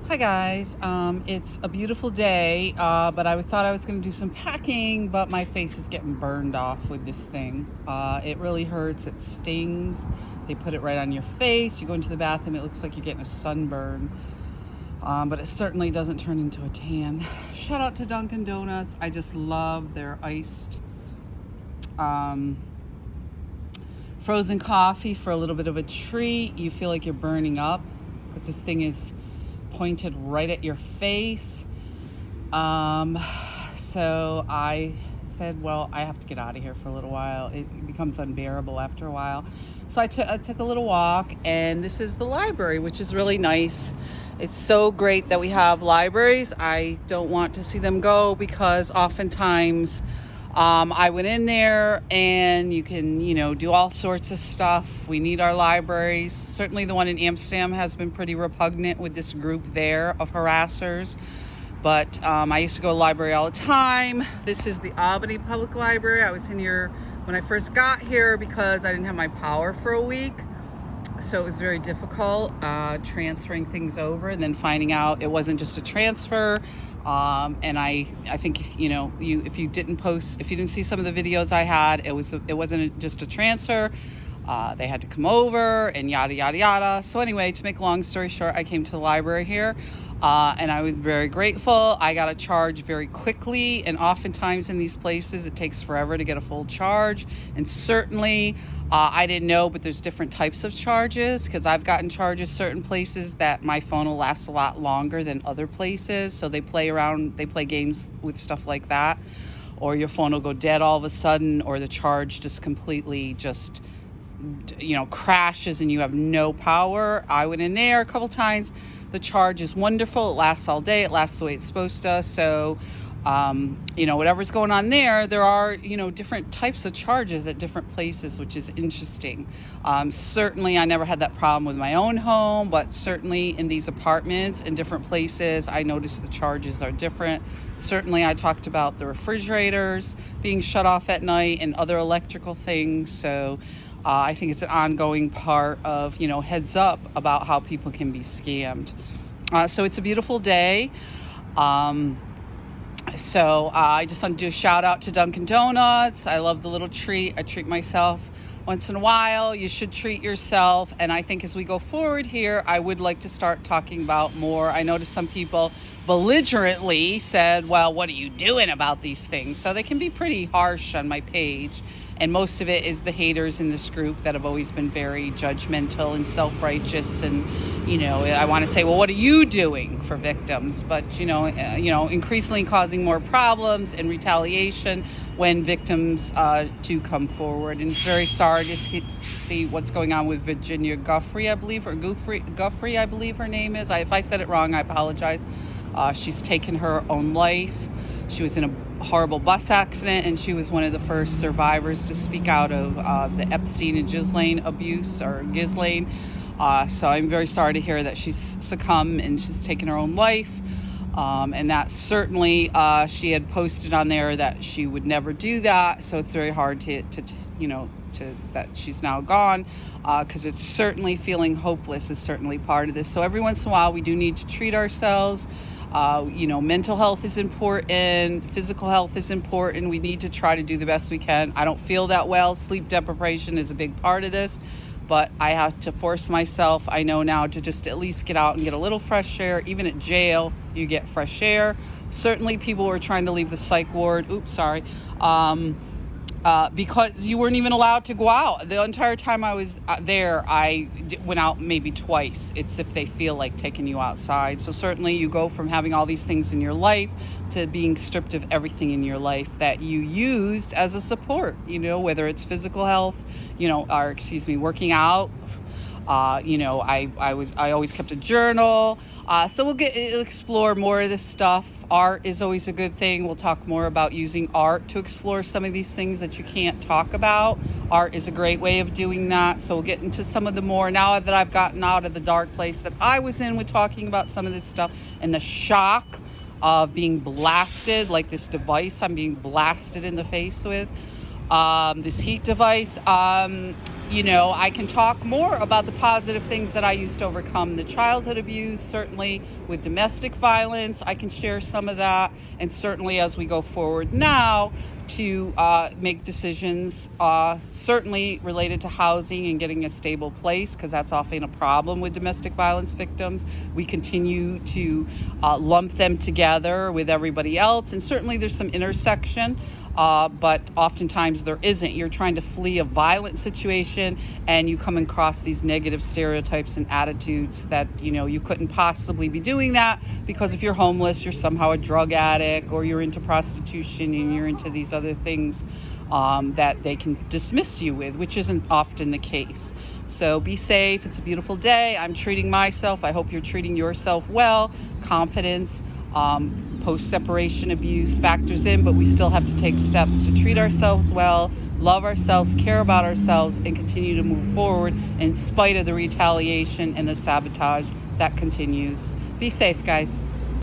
Hi guys, it's a beautiful day, but I thought I was going to do some packing, but my face is getting burned off with this thing. It really hurts, it stings. They put it right on your face. You go into the bathroom, it looks like you're getting a sunburn, but it certainly doesn't turn into a tan. Shout out to Dunkin' Donuts. I just love their iced frozen coffee for a little bit of a treat. You feel like you're burning up because this thing is pointed right at your face. So I said, well, I have to get out of here for a little while. It becomes unbearable after a while. So I took a little walk, and this is the library, which is really nice. It's so great that we have libraries. I don't want to see them go because oftentimes I went in there and you can, do all sorts of stuff. We need our libraries. Certainly the one in Amsterdam has been pretty repugnant with this group there of harassers. But I used to go to the library all the time. This is the Albany Public Library. I was in here when I first got here because I didn't have my power for a week. So it was very difficult transferring things over and then finding out it wasn't just a transfer. And I think, if you didn't see some of the videos I had, it wasn't just a transfer. They had to come over and yada, yada, yada. So anyway, to make a long story short, I came to the library here, and I was very grateful. I got a charge very quickly, and oftentimes in these places, it takes forever to get a full charge. And certainly, I didn't know, but there's different types of charges, because I've gotten charges certain places that my phone will last a lot longer than other places. So they play games with stuff like that, or your phone will go dead all of a sudden, or the charge just completely crashes and you have no power. I went in there a couple times. The charge is wonderful. It lasts all day. It lasts the way it's supposed to. So whatever's going on there are, different types of charges at different places, which is interesting. Certainly I never had that problem with my own home, but certainly in these apartments in different places, I noticed the charges are different. Certainly I talked about the refrigerators being shut off at night and other electrical things. So I think it's an ongoing part of, heads up about how people can be scammed. So it's a beautiful day. So I just want to do a shout out to Dunkin' Donuts. I love the little treat. I treat myself once in a while. You should treat yourself. And I think as we go forward here, I would like to start talking about more. I noticed some people belligerently said, well, what are you doing about these things? So they can be pretty harsh on my page. And most of it is the haters in this group that have always been very judgmental and self-righteous. And, I want to say, well, what are you doing for victims? But, increasingly causing more problems and retaliation when victims do come forward. And it's very sorry to see what's going on with Virginia Guffrey, I believe, or Guffrey, I believe her name is. If I said it wrong, I apologize. She's taken her own life. She was in a horrible bus accident, and she was one of the first survivors to speak out of the Epstein and Ghislaine abuse, or Ghislaine. So I'm very sorry to hear that she's succumbed and she's taken her own life. And that certainly she had posted on there that she would never do that. So it's very hard to that she's now gone, because it's certainly feeling hopeless is certainly part of this. So every once in a while we do need to treat ourselves. Mental health is important. Physical health is important. We need to try to do the best we can. I don't feel that well. Sleep deprivation is a big part of this, but I have to force myself, I know now, to just at least get out and get a little fresh air. Even at jail, you get fresh air. Certainly people were trying to leave the psych ward. Because you weren't even allowed to go out. The entire time I was there, I went out maybe twice. It's if they feel like taking you outside. So certainly you go from having all these things in your life to being stripped of everything in your life that you used as a support, whether it's physical health, working out. I always kept a journal. So we'll explore more of this stuff. Art is always a good thing. We'll talk more about using art to explore some of these things that you can't talk about. Art is a great way of doing that. So we'll get into some of the more, now that I've gotten out of the dark place that I was in with talking about some of this stuff and the shock of being blasted, like this device I'm being blasted in the face with, this heat device. You know, I can talk more about the positive things that I used to overcome the childhood abuse. Certainly with domestic violence, I can share some of that. And certainly as we go forward now to make decisions, certainly related to housing and getting a stable place, because that's often a problem with domestic violence victims. We continue to lump them together with everybody else. And certainly there's some intersection. But oftentimes there isn't. You're trying to flee a violent situation and you come across these negative stereotypes and attitudes that, you know, you couldn't possibly be doing that because if you're homeless, you're somehow a drug addict, or you're into prostitution and you're into these other things that they can dismiss you with, which isn't often the case. So be safe. It's a beautiful day. I'm treating myself. I hope you're treating yourself well. Confidence. Post-separation abuse factors in, but we still have to take steps to treat ourselves well, love ourselves, care about ourselves, and continue to move forward in spite of the retaliation and the sabotage that continues. Be safe, guys.